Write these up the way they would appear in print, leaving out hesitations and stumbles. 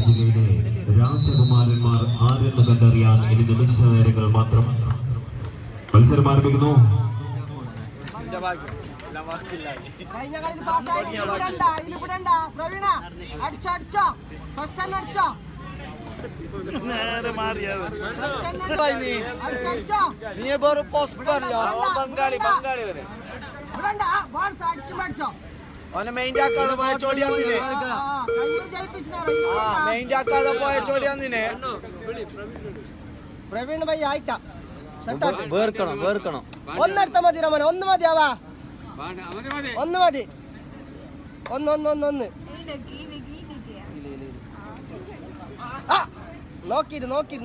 ജില്ലയിലെ രാജകുമാരന്മാർ ആരെന്ന് കണ്ടറിയാൻ ഇനി നിമിഷ നേരങ്ങൾ മാത്രം. മത്സരം ആരംഭിക്കുന്നു. പ്രവീൺ ഭൈ ആയിട്ടാ ഒന്നെടുത്ത മതി രമന. ഒന്ന് മതിയാവാ, ഒന്ന് മതി. ഒന്ന്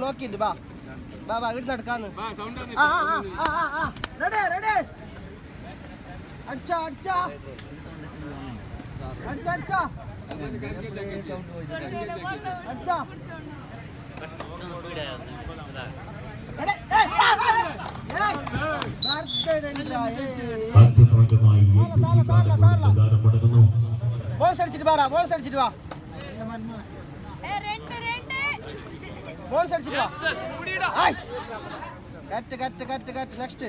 നോക്കിട്ട് ബാ വീട്ടിൽ നടക്കാന്ന്. അടിച്ചോ ബോൾസ് അടിച്ചിട്ട് വാ. ബോൾസ് അടിച്ചിട്ട് വാ. Cut next.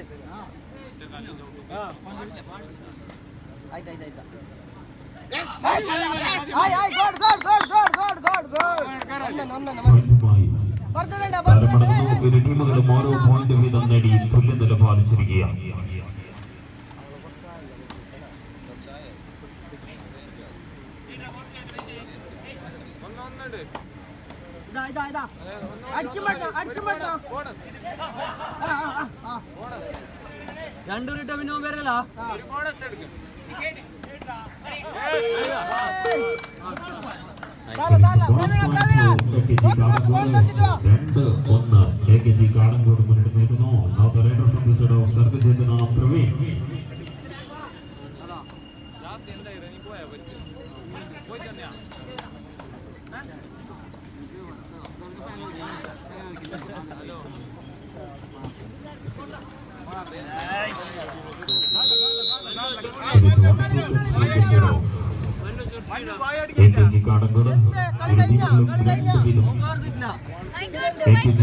ഇരു ടീമുകളും ഓരോ പോയിന്റ് വീതം നേടി തുല്യ നില പാലിച്ചിരിക്കുകയാണ്. രണ്ടൂരിട്ട പിന്നെ വരല കാടങ്കോട് മുന്നിട്ട് നിൽക്കുന്നു. പ്രവീൺ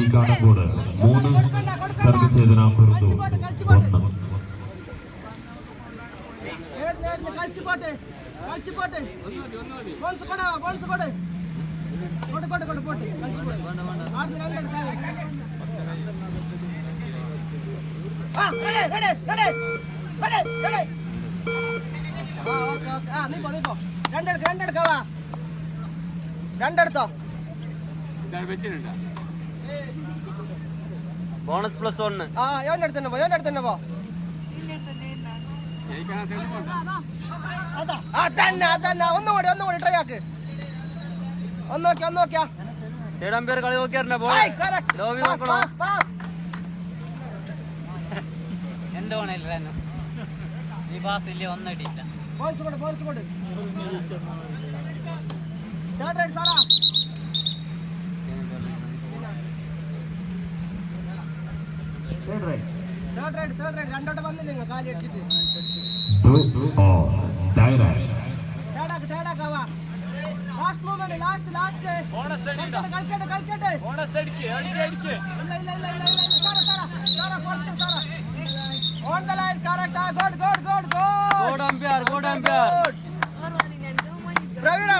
കാടങ്കോട് 3 സർവ് ചേതന പുറത്തു 1. രണ്ടെടുത്തോ. Bonus plus 1. യോന്റെ അടുത്ത് തന്നെ പോ. ഒന്നുകൂടി ട്രൈ ആക്ക്. ഒന്ന് നോക്കിയാ പേര് കളി നോക്കിയാ എന്റെ ഓണല്ല നീ പാസ് ഇല്ല ഒന്നടിയില്ല. ബോൾസ് കൊടു. തേർഡ് റൈഡ് സാറാ. തേർഡ് റൈഡ് രണ്ടോട്ട് വന്നില്ല നിങ്ങൾ കാലി അടിച്ചിട്ട്. ടേടാക്കാവാ. ലാസ്റ്റ് മൂവ്മെന്റ് ലാസ്റ്റ് കളിക്കട്ടെ. സാറാ പുറത്ത് സാറാ. On the line correct. Good umpire. Praveena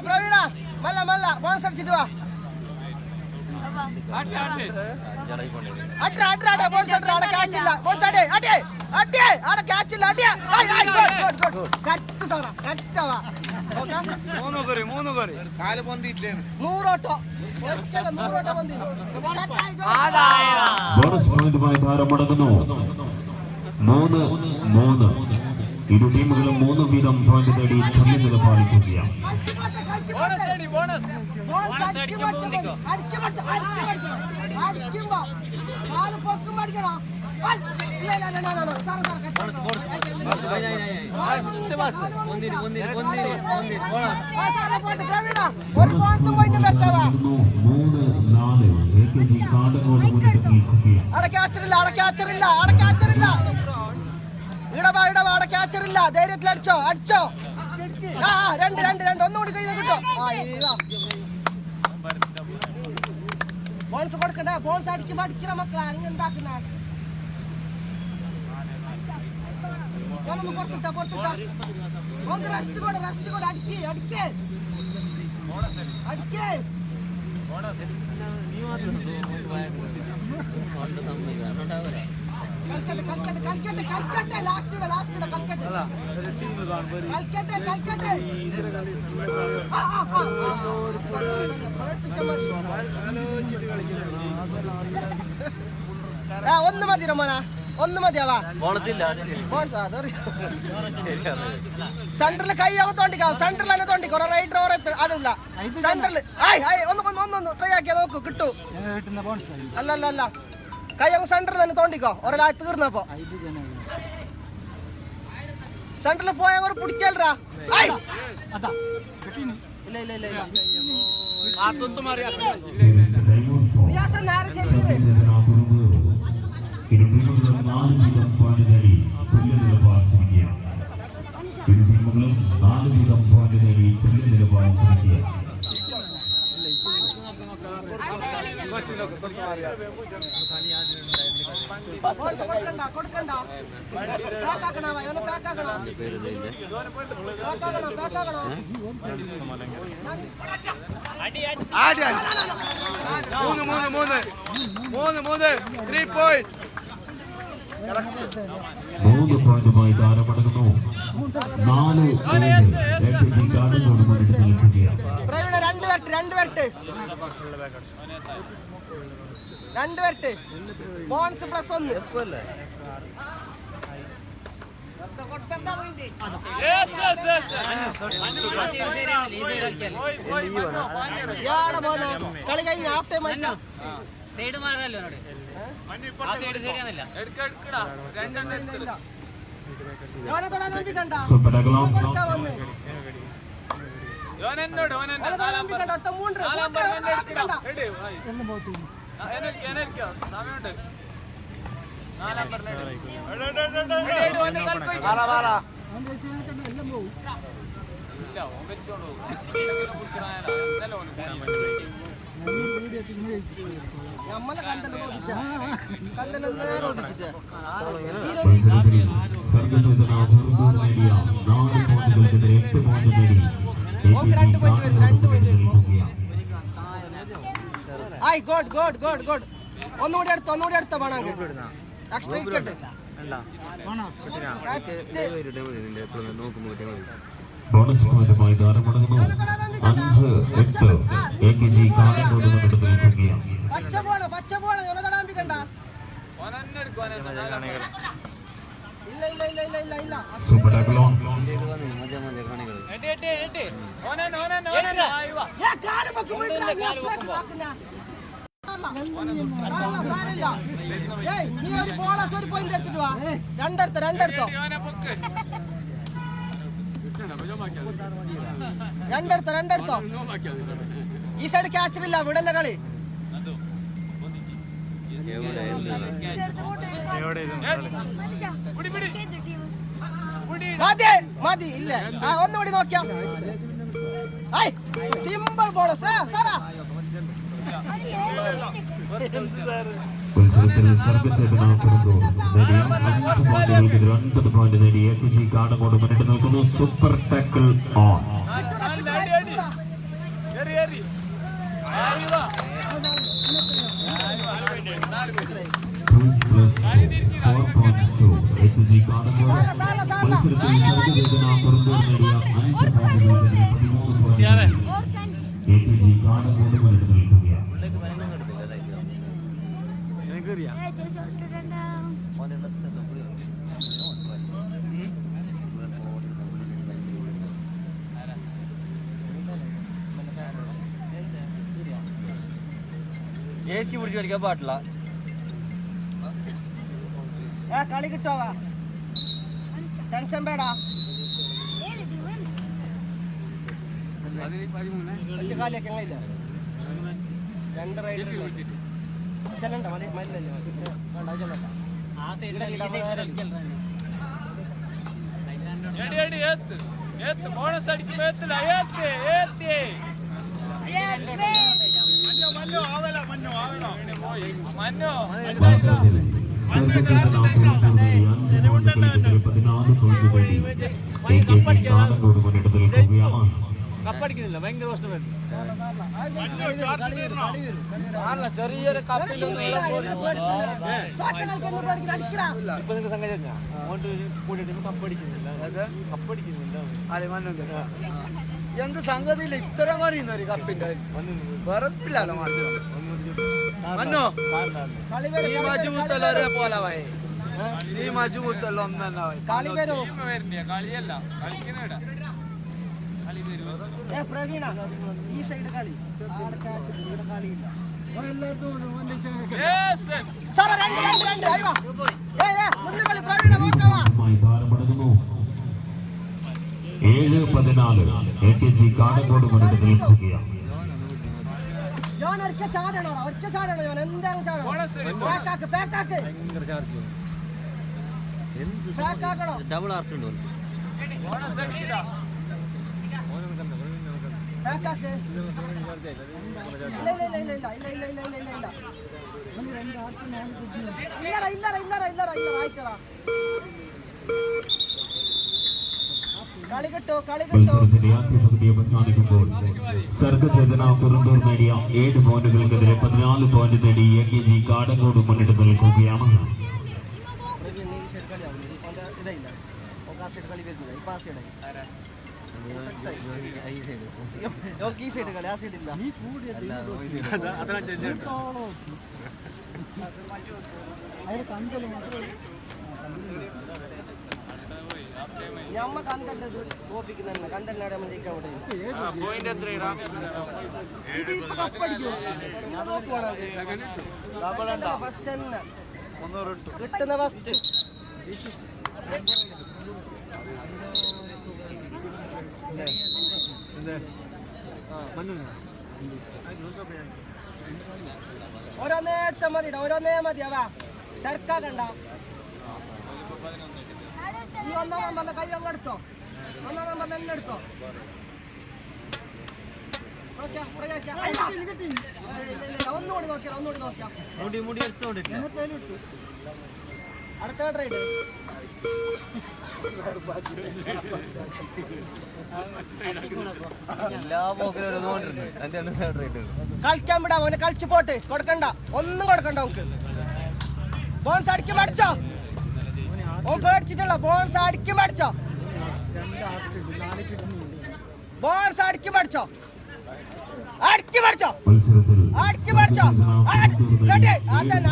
മല്ല ബോൾസ് അടിച്ചിട്ട് വാ. ഇരു ടീമുകളും 3 വീതം പോയിന്റ് നേടി സമനില പാലിക്കുകയാണ്. ഇടപാടക്കാച്ചറില്ല. ധൈര്യത്തിൽ അടിച്ചോ. രണ്ട് ഒന്നുകൂടി കൈ കിട്ടോ. ബോൾസ് കൊടുക്കണ്ടേ? ബോൾസ് അടിക്കുമ്പോ അടിക്കുന്ന മക്കളാ നിങ്ങൾ എന്താക്കുന്ന? റെസ്റ്റ് കൂടെ അടിക്കേ കളിക്കട്ടെ ഒന്ന് മതി രമോന ഒന്ന് മതിയാവാ സെന്ററിൽ കൈ തോണ്ടിക്കാവും സെന്ററിൽ തന്നെ തോണ്ടിക്കോ റൈറ്റ് ഓർ അതില്ല സെന്ററിൽ ഒന്ന് ട്രൈ ആക്കിയാ നോക്കൂ കിട്ടൂ അല്ല കൈ അങ്ങ് സെന്ററിൽ തന്നെ തോണ്ടിക്കോ ഒരാൾ തീർന്നപ്പോ സെന്ററിൽ പോയാൽ അവർ പിടിക്കലറാ നേരെ ചെയ്തേ ഇരു ടീമുകളും 4 വീതം പോയിന്റ് നേടി തുല്യ നിലപാട് ശ്രമിക്കുക. ഇരു ടീമുകളും 4 വീതം പോയിന്റ് നേടി തുല്യ നിലപാട് ശ്രമിക്കുക. മൂന്ന് പോയിന്റുമായി താരമടങ്ങുന്നു. 2 ബോൺസ് പ്ലസ് 1 കളി കഴിഞ്ഞ ഹാഫ് ടൈം സൈഡ് മാറാലോ നമ്മളെ കണ്ടല്ലോ ഗോഡ് ഒന്നുകൂടി അടുത്ത വേണമെങ്കിൽ എക്സ്ട്രാ ഇരിക്കട്ടെ ബോണസ് പോയിന്റുമായി താരമടങ്ങുന്നു. 5-8 AKG കാനങ്കോട് മുന്നിട്ട് നിൽക്കുകയാണ്. പച്ച പോണ തടാമ്പിക്കണ്ട ഇല്ല സൂപ്പർ ടാക്ലോൺ നീ ഒരു ബോളസ് ഒരു പോയിന്റ് എടുത്തിട്ട് വാ രണ്ടെടുത്തോ ഈ സൈഡ് ക്യാച്ചറില്ല വിടല്ല കളി മതി ഇല്ല ഒന്നുകൂടി നോക്കിയാ സിമ്പിൾ ബോളസ് സാറാ മത്സരത്തിൽ സർവീസ് നേടിയ 5 പോയിന്റുകൾക്ക് 9 പോയിന്റ് നേടി AKG കാനങ്കോട് മുന്നിട്ട് നിൽക്കുന്നു. Super tackle on. AKG കാനങ്കോട് മത്സരത്തിൽ സർവീസിന് പുറന്തൂർ നേടിയ 5 പോയിന്റുകൾക്ക് 13 പോയിന്റ് AKG കാനങ്കോട് മുന്നിട്ട് നിൽക്കുകയാണ്. AC പിടിച്ച് കളിക്കാൻ പാടില്ല. കളി കിട്ടോവാ ടെൻഷൻ വേടാ കാലിയൊക്കെ ഇല്ല 2 റൈഡ് ചെല്ലണ്ട മല്ലല്ലേ ബോണസ് അടിക്കുമ്പോ മഞ്ഞോ ആവല കപ്പടിക്കുന്നില്ല, ഭയങ്കര പ്രശ്നം. ചെറിയൊരു കപ്പിൽ എന്ത് സംഗതിയില്ല ഇത്ര പറയുന്ന ഒരു കപ്പിന്റെ വെറുത്തില്ലല്ലോ മന്നോ ഈ മജുമുത്തല്ലോ പോലെ വായി ഈ മജുമുത്തല്ലോ ഒന്നല്ല കളി വരോ കളിയല്ല കളിക്കുന്നിട പ്രവീണ ഈ സൈഡ് കളി കളിയില്ല കാടങ്കോട് മുന്നിട്ട് നിൽക്കുകയാണ്. ഡബിൾ ആർട്ടുണ്ടോ മത്സരത്തിന്റെ ആദ്യ പകുതി അവസാനിക്കുമ്പോൾ സർഗചേതന കുറുന്തൂർ നേടിയ 7 പോയിന്റുകൾക്കെതിരെ 14 പോയിന്റ് നേടി AKG കാടങ്കോട് മുന്നിട്ട് നിൽക്കുകയാണ്. ഞമ്മ കണ്ടത് തോപ്പിക്കുന്ന കണ്ടല്ലാണ് നമ്മൾ ജയിക്കാൻ കിട്ടുന്ന ഫസ്റ്റ് ഓരോന്നേ എടുത്താൽ മതിടാ, ഓരോന്നേ മതിയാവാ തിരക്കാക്കണ്ട. ഈ 1-ാം നമ്പറിന്റെ കൈ അങ്ങ് എടുത്തോ, 1-ാം നമ്പറിൽ തന്നെ എടുത്തോ. ഒന്നുകൂടി നോക്കിയാ അടുത്ത ട്രൈഡ് കളിക്കാൻ വിടാ മോനെ, കളിച്ചു പോട്ട് കൊടുക്കണ്ട, ഒന്നും കൊടുക്കണ്ട. നമുക്ക് ബോൺസ് അടിക്ക് മടിച്ചോ, ഓൻ പേടിച്ചിട്ടുള്ള ബോൺസ് അടിക്ക് മടിച്ചോ, ബോൺസ് അടിക്ക് മടിച്ചോ, അടിക്ക് മടിച്ചോ, അടിക്ക് മടിച്ചോ. അതന്നെ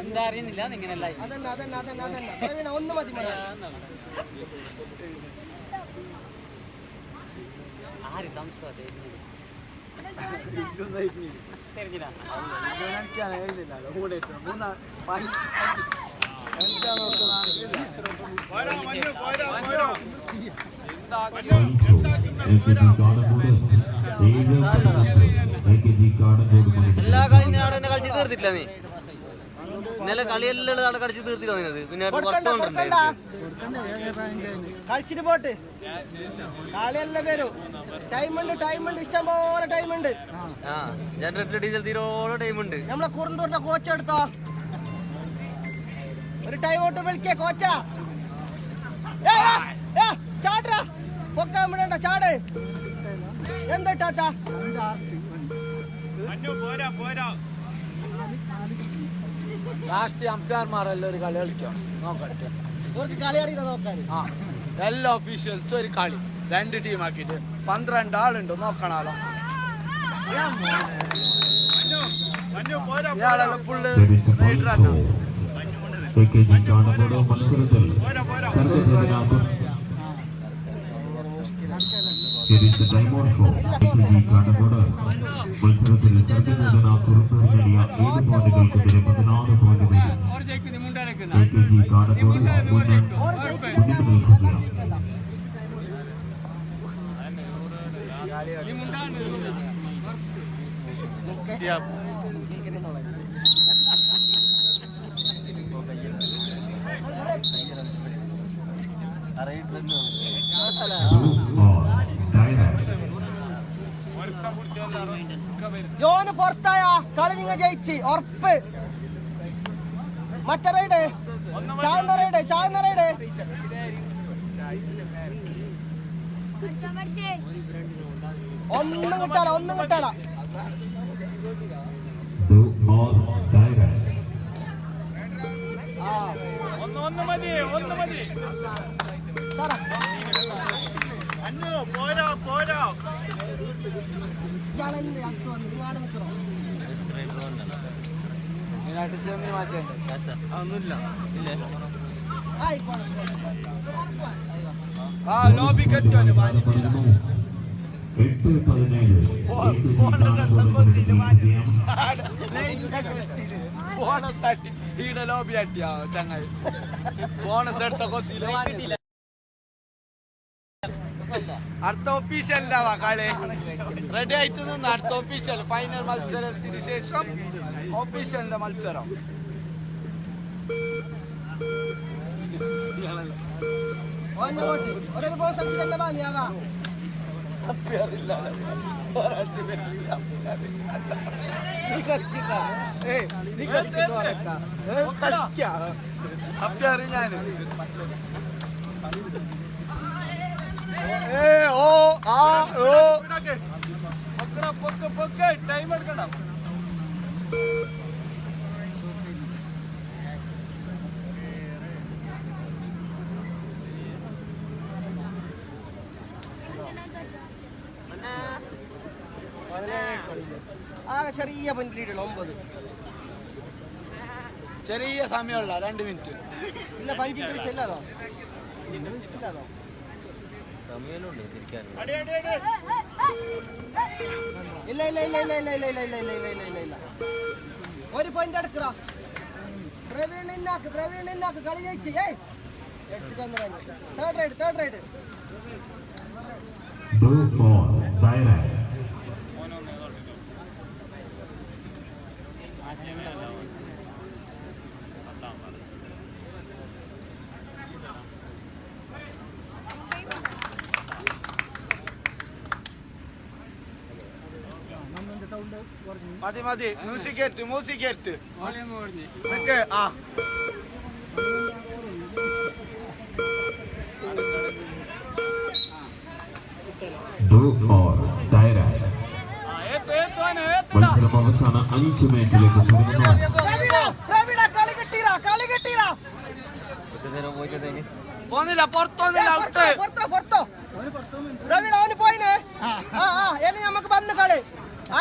എന്താ അറിയുന്നില്ല ഇങ്ങനെയല്ല. അതന്നെ ഒന്ന് മതി. ആര് സംശയം എല്ലാ കളി തന്നെ കളിച്ച് തീർത്തിട്ടില്ല. നീ ഇന്നലെ കളിയെല്ലാം അവിടെ കളിച്ച് തീർത്തില്ല. പിന്നെ കളിച്ചിട്ട് പോട്ട്, കളിയെല്ലാം വരും. ടൈമുണ്ട്, ഇഷ്ടം പോലെ ടൈമുണ്ട്. Generator diesel തീരോളം ടൈമുണ്ട്. നമ്മളെ കുറുന്തൂരിന്റെ കോച്ച് എടുത്തോ, ഒരു ടൈം ഔട്ട് വിളിക്കേ കോച്ചാ. ചാടാ, പൊക്കാൻ വിടണ്ട, ചാട്. എന്താ ലാസ്റ്റ് അമ്പയർമാരെല്ലാം ഒരു കളി കളിക്കാം, നോക്കട്ടെ. കളി അറിയുന്ന നോക്കാൻ എല്ലാ ഒഫീഷ്യൽസും ഒരു കളി 2 ടീമാക്കിട്ട് 12 ആളുണ്ട്, നോക്കണല്ലോ. ഇയാളെല്ലാം ഫുള്ള് മത്സരത്തിൽ സർഗചേതന കുറുന്തൂർ നേടിയ 7 പോയിന്റുകൾക്കെതിരെ 14 പോയിന്റ് നേടി AKG കാടങ്കോട് മുന്നിട്ട് നിൽക്കുകയാണ്. ജോന് പുറത്തായ കളി നിങ്ങൾ ജയിച്ച് ഉറപ്പ്. മറ്റേ റൈഡ് ചാകുന്ന റൈഡ് ഒന്നും കിട്ടാല ലോബി അട്ടിയാ ചങ്ങായി ബോണസ് എടുത്ത കൊച്ചിയില് അടുത്ത ഒഫീഷ്യൽ ഉണ്ടാവാ കളി റെഡി ആയിട്ട് നിന്ന് അടുത്ത ഒഫീഷ്യൽ ഫൈനൽ മത്സരത്തിന് ശേഷം ഒഫീഷ്യലിന്റെ മത്സരം അപ്പിയറി ഞാന് ടൈം എടുക്കണ്ട ആകെ ചെറിയ പഞ്ചിലിട്ടുള്ള 9 ചെറിയ സമയമുള്ള 2 മിനിറ്റ് ഇല്ല പഞ്ചിട്ട് ചെല്ലാലോ ഇല്ല ഒരു പോയിന്റ് എടുക്കുക പ്രവീണിന്നാക്ക് കളി ജയിച്ച് തേർഡ് റൈഡ് മതി മ്യൂസിക് കേട്ട് ആ മത്സരം അവസാന 5 മിനിറ്റിലേക്ക് പോന്നില്ല പുറത്തോന്നില്ല പ്രവീൺ അവന് പോയിനെ ഇനി നമുക്ക് വന്ന് കളി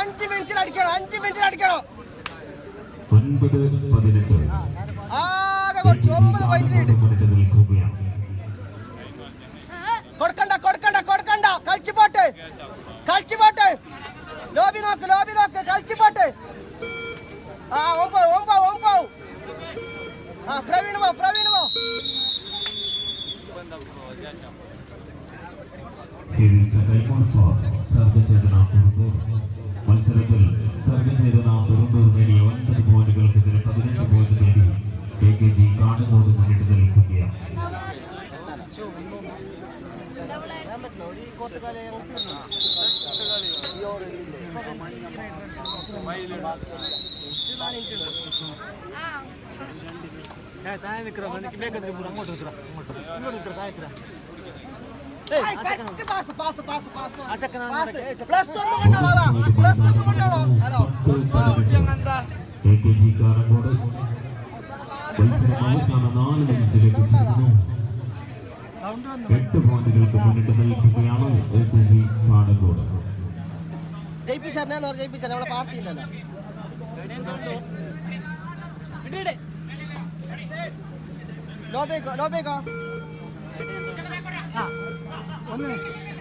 5 മിനിറ്റിൽ അടിക്കണം 9-18 ആകെ കുറച്ച് 9 പോയിന്റ് ലീഡ് കൊടുക്കണ്ട കളിച്ചു പോട്ട് ലോബി നോക്ക് കളിച്ചു പോട്ട് ഓമ്പോ പ്രവീൺ പോ മത്സരത്തിൽ സർഗചേതന തുറന്നൂർ നേടിയ 9 പോയിന്റുകൾക്കെതിരെ 18 പോയിന്റ് നേടി AKG കാടങ്കോട് മുന്നിട്ട് നിൽക്കുകയാണ്. AKG കാടങ്കോട് മത്സരം അവസാന 4 മിനിറ്റിലേക്ക് ചുരുങ്ങുന്നു. 8 പോയിന്റുകൾക്ക് മുന്നിട്ട് നിൽക്കുകയാണ് AKG കാടങ്കോട്. ജയിപ്പിച്ചാ നമ്മളെ പാർട്ടി ഇല്ലല്ലോ ലോബേക്കോ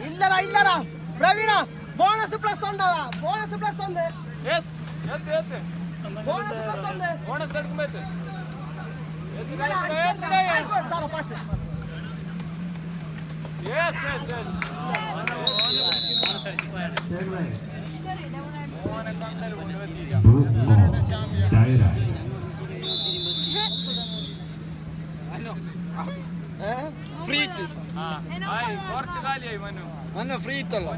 ഇല്ലടാ പ്രവീണ ബോണസ് പ്ലസ് ഉണ്ടാവാ ബോണസ് പ്ലസ് ഉണ്ട് ബോണസ് എടുക്കുമ്പോ സാറോ പാസ് ഫ്രീ ഇറ്റ് മന്നു ഫ്രീ ഇട്ടല്ലോ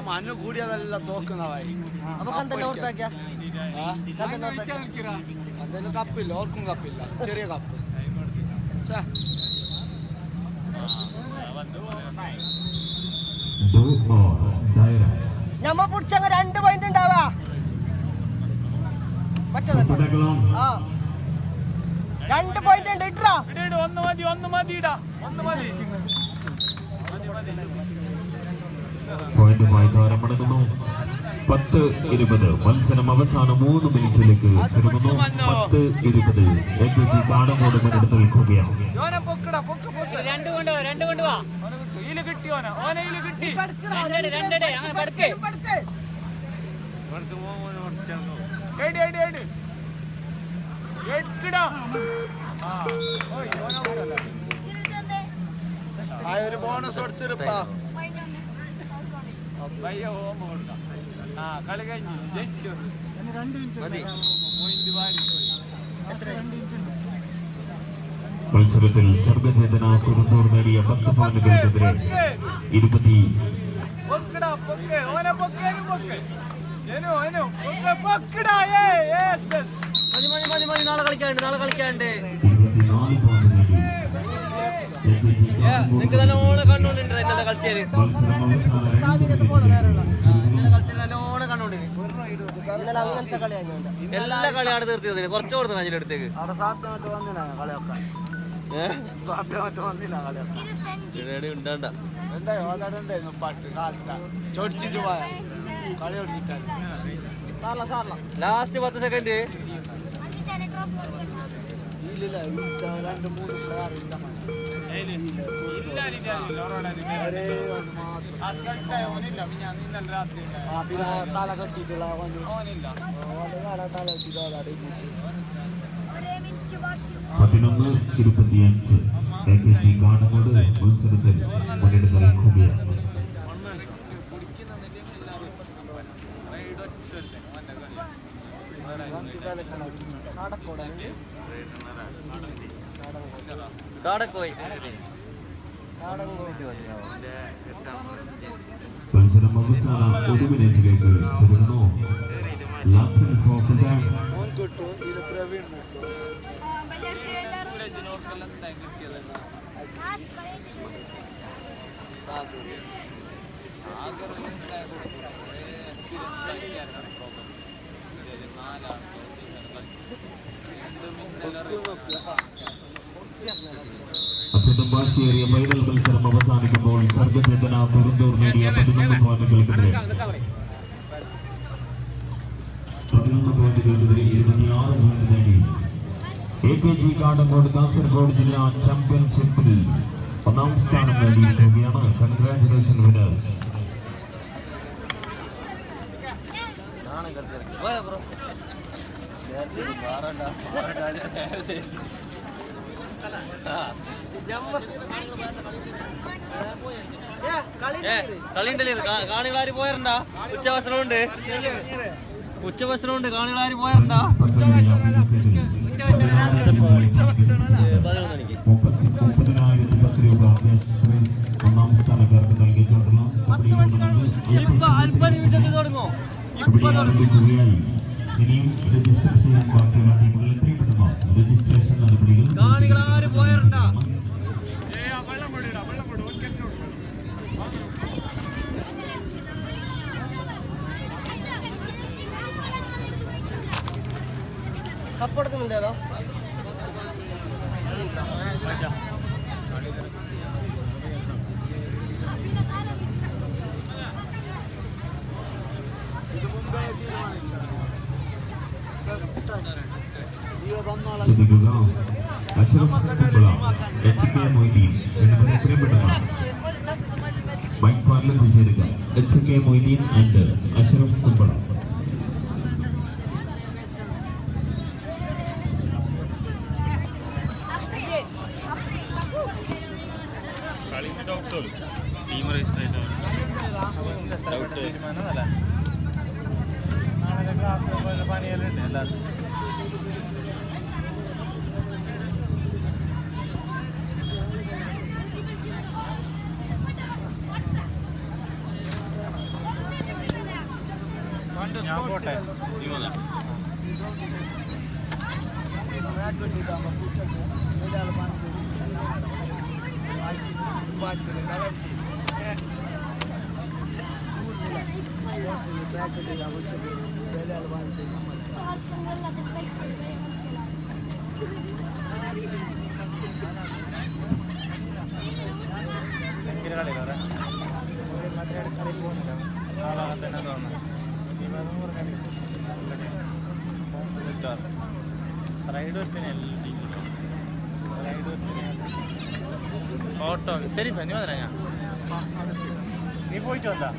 മന്നു കൂടിയതെല്ലാം തോക്കുന്നവായി അതെല്ലാം കപ്പില്ല ഓർക്കും കപ്പില്ല ചെറിയ കപ്പ് ഞമ്മ പിടിച്ചങ്ങ് 2 പോയിന്റ് ഉണ്ടാവാ മറ്റേതല്ല ആ 2 പോയിന്റ് ഉണ്ട് ഇട്ടാ പോയിന്റുമായി താരമടങ്ങുന്നു 10-20 മത്സരം അവസാന 3 മിനിറ്റിലേക്ക് ചുരുങ്ങുന്നു 10-20 AKG കാടങ്ങോട് മുന്നെടുത്ത് നിൽക്കുകയാണ് ആ ഒരു ബോണസ് കൊടുത്തിരുപ്പാ കളി കഴിഞ്ഞു ജയിച്ചു മത്സരത്തിൽ സർഗചേതന കുറുന്തൂർ നേടിയ 10 പോയിന്റുകൾക്കെതിരെ 20 നാളെ കളിക്കാണ്ട് 24 പോയിന്റ് നേടി നിങ്ങക്ക് നല്ലോണം കണ്ടോണ്ടിട്ടുണ്ട് ഇന്നലെ കളിച്ചേര് നല്ലോണം കണ്ടോണ്ടിന് അങ്ങനത്തെ കളിയാണ് എല്ലാ കളിയാണ് തീർത്തത് കുറച്ച് കൊടുത്തു അതിന്റെ അടുത്തേക്ക് ഉണ്ടാണ്ട പാട്ട് കാലത്ത ചോടിച്ചിട്ട് പോയ കളി ഓടിച്ചിട്ടാണ് ലാസ്റ്റ് 10 സെക്കൻഡ് ഇല്ലില്ല 2-3 പ്ലെയർ ഇല്ല തല കെട്ടിട്ടുള്ള തല കെട്ടിട്ട് 11-25 AKG കാടങ്ങോട് മത്സരത്തിൽ മുന്നെടുത്ത് നിൽക്കുകയാണ് മത്സരം അവസാന 1 മിനിറ്റിലേക്ക് ചുരുങ്ങുന്നു ലാസ്റ്റ് കിട്ടും ഇത് പ്രവീൺ അത്യന്തം വാശിയേറിയ ഫൈനൽ മത്സരം അവസാനിക്കുമ്പോൾ സർഗചേതന കുറുന്തൂർ നേടിയ 11 പോയിന്റുകൾക്കെതിരെ 26 പോയിന്റ് നേടി AKG കാടങ്ങോട് കാസർഗോഡ് ജില്ലാ ചാമ്പ്യൻഷിപ്പിൽ 1ാം സ്ഥാനം നേടിയിരിക്കുകയാണ്. Congratulation winners. കളിയുണ്ടല്ലേ കാണികളാര് പോയറണ്ട ഉച്ചഭക്ഷണമുണ്ട് കാണികളാര് പോയറണ്ട 30,010 രൂപ ക്യാഷ് പ്രൈസ് 1ാം സ്ഥാനക്കാർക്ക് നൽകിയിട്ടുള്ള ഇപ്പൊ അല്പ നിമിഷത്തിൽ തുടങ്ങും ഇനിയും രജിസ്റ്റർ ചെയ്യാൻ ബാക്കിയുള്ള ടീമുകൾ എത്രയും പെട്ടെന്ന് രജിസ്ട്രേഷൻ നടപടികൾ കാണികളാര് പോയറണ്ട കപ്പെടുക്കുന്നുണ്ടോ ശ്രദ്ധിക്കുക. അഷ്റഫ് കുമ്പള, HK മൊയ്തീൻ എന്നിവർ എത്രയും പെട്ടെന്ന് ബൈക്ക് പാർലർ ചേരുക. HK Moideen and Ashraf Kumbla. Team register auto ശരി നീ വന്നേ ഞാൻ നീ പോയിട്ട് വന്നാ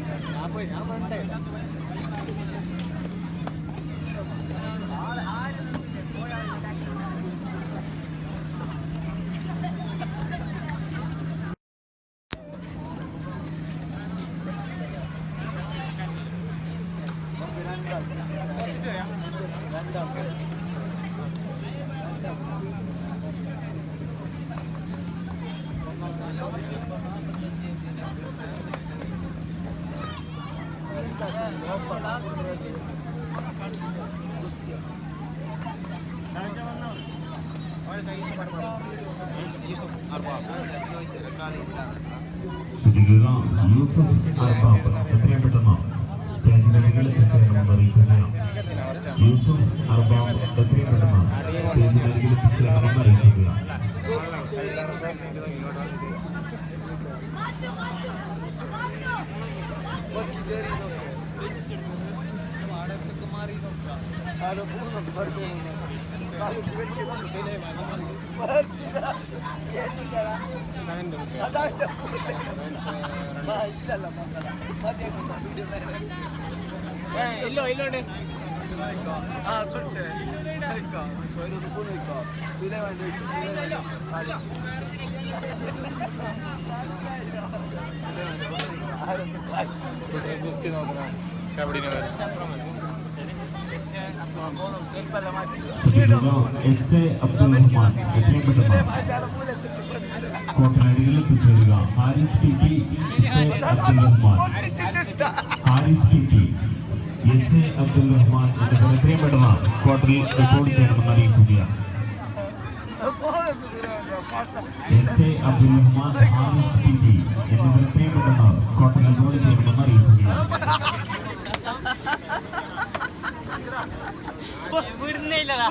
ശ്രദ്ധിക്കുക, യൂസഫ് അർബാബ് എത്രയും പെട്ടെന്ന് സ്റ്റേജിനരികിൽ എത്തിച്ചേരണമെന്ന് അറിയിക്കുകയാണ്. യൂസഫ് അർബാബ് എത്രയും പെട്ടെന്ന് സ്റ്റേജിനരികിൽ എത്തിച്ചേരണമെന്ന് അറിയിക്കുകയാണ്. ഇല്ലോണ്ട് കബഡിനെ എസ് എ അബ്ദുൾ റഹ്മാൻ എത്രയും പെട്ടെന്ന് കോട്ടനടിയിൽ എത്തിച്ചേരുക. Haris P T, S A Abdul Rahman, Haris P T, S A Abdul Rahman എന്നിവർ എത്രയും പെട്ടെന്ന് കോട്ടനിൽ റിപ്പോർട്ട് ചെയ്യണമെന്ന് അറിയിക്കുകയാണ്. S A Abdul Rahman, Haris P T എന്നിവർ എത്രയും പെട്ടെന്ന് കോട്ടനിൽ റിപ്പോർട്ട് ചെയ്യണമെന്ന് അറിയിക്കുകയാണ്. വിടുന്നില്ലടാ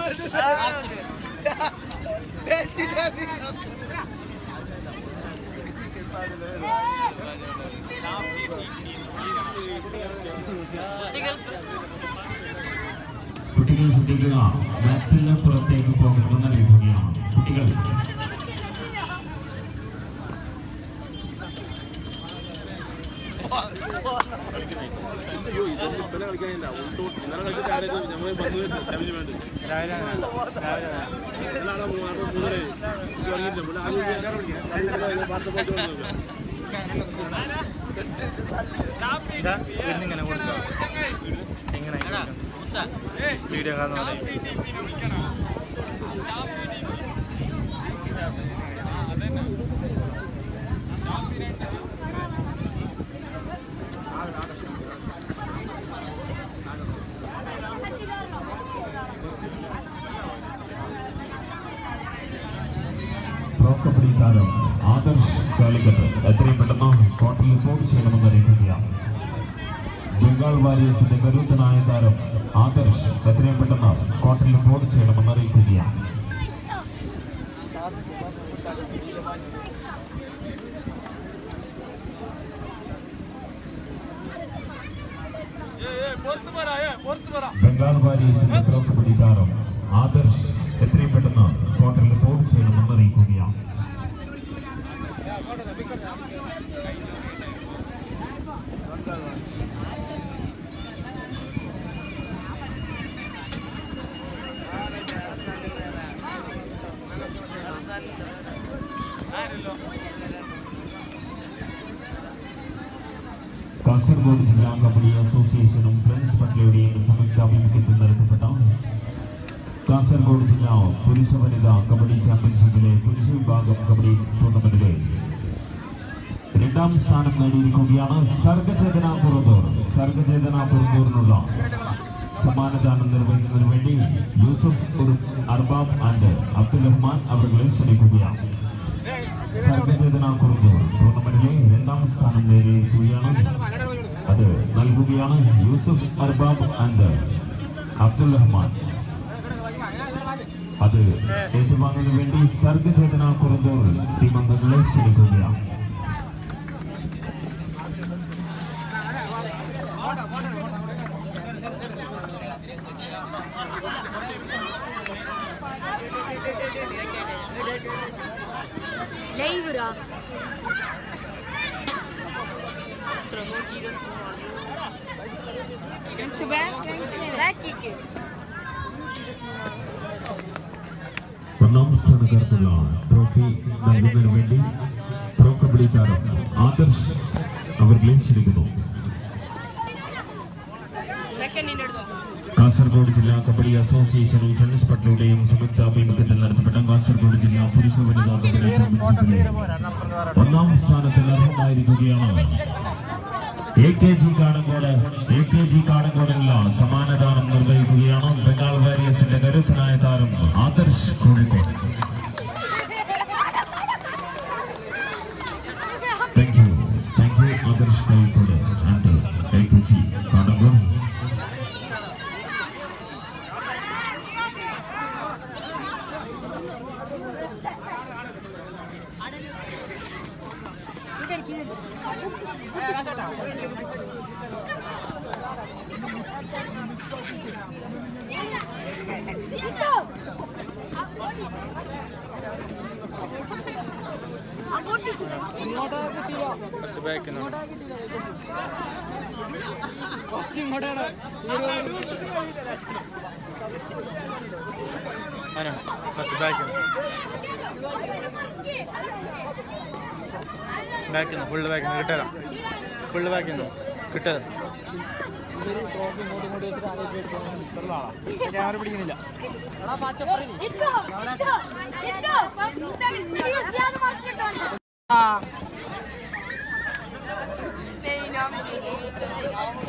കുട്ടികൾ ശ്രദ്ധിക്കുക, മാറ്റിന് പുറത്തേക്ക് പോകണമെന്ന് അറിയിക്കുകയാണ്. കുട്ടികൾ ഇങ്ങനെ കൊടുക്കുക എങ്ങനെ വീഡിയോ കാണുന്ന പ്രോ കബഡി താരം ആദർശ് കാലിക്കറ്റ് എത്രയും പെട്ടെന്ന് കോട്ടയിൽ റിപ്പോർട്ട് ചെയ്യണമെന്ന് അറിയിക്കുകയാണ്. ബംഗാൾ വാരിയേഴ്സിന്റെ കരുത്തനായ താരം ആദർശ് എത്രയും പെട്ടെന്ന് കോട്ടയിൽ റിപ്പോർട്ട് ചെയ്യണമെന്ന് അറിയിക്കുകയാണ്. ബംഗാൾ വാരിയേഴ്സിന്റെ പ്രോ കബഡി താരം ആദർശ് എത്രയും പെട്ടെന്ന് കോട്ടയിൽ റിപ്പോർട്ട് ചെയ്യണമെന്ന് അറിയിക്കുകയാണ്. കാസർഗോഡ് ജില്ലാ കബഡി അസോസിയേഷനും ഫ്രണ്ട്സ് പട്ലയുടെയും സംയുക്താഭിമുഖ്യത്തിൽ നടത്തപ്പെട്ട കാസർഗോഡ് ജില്ലാ പുരുഷ വനിതാ കബഡി ചാമ്പ്യൻഷിപ്പിലെ പുരുഷ വിഭാഗം കബഡി ടൂർണമെന്റിലെ രണ്ടാം സ്ഥാനം നേടിയിരിക്കുകയാണ് സർഗചേതന പുറത്തൂർ. സർഗചേതന പുറത്തൂരിനുള്ള സമ്മാനദാനം നിർവഹിക്കുന്നതിന് വേണ്ടി യൂസഫ് അർബാബ് ആൻഡ് അബ്ദുൽ റഹ്മാൻ അവരെ ക്ഷണിക്കുകയാണ്. സർഗചേതന കുറുന്തൂർ ടൂർണമെന്റിലെ 2ാം സ്ഥാനം നേടിയിരിക്കുകയാണ്. അത് നൽകുകയാണ് യൂസഫ് അർബാബ് ആൻഡ് അബ്ദുൽ റഹ്മാൻ. അത് ഏറ്റുവാങ്ങുന്നതിന് വേണ്ടി സർഗചേതന കുറുന്തൂർ ടീം അംഗങ്ങളെ ക്ഷണിക്കുകയാണ്. ലൈവ്റാ ഒന്നാം സ്ഥാനക്കാർക്കുള്ള ട്രോഫി നൽകുന്നതിന് വേണ്ടി പ്രോ കബഡി താരം ആദർശ് അവരെ ക്ഷണിക്കുന്നു. കാസർഗോഡ് ജില്ലാ കബഡി അസോസിയേഷനും ടെന്നീസ് പട്ലയുടെയും സംയുക്താഭിമുഖ്യത്തിൽ നടത്തപ്പെട്ട കാസർഗോഡ് ജില്ലാ പുരുഷ വനിതാ കബഡി ചാമ്പ്യൻഷിപ്പിലെ 1ാം സ്ഥാനത്തിൽ അർഹമായിരിക്കുകയാണ്. AKG കാടങ്കോടിനുള്ള സമ്മാനദാനം നിർവഹിക്കുകയാണ് ബംഗാൾ വാരിയേഴ്സിന്റെ കരുത്തനായ താരം Adarsh Kozhikode. Thank you Adarsh Kozhikode and AKG Kadangode. കുറച്ച് ബാക്കിൽ കുറച്ച് ബാക്കിൽ ഫുള്ള് ബാക്കിൽ കിട്ടാം. ഫുള്ള് ബാക്കിൽ കിട്ടാം. ക്യാമറ പിടിക്കുന്നില്ല. Nein,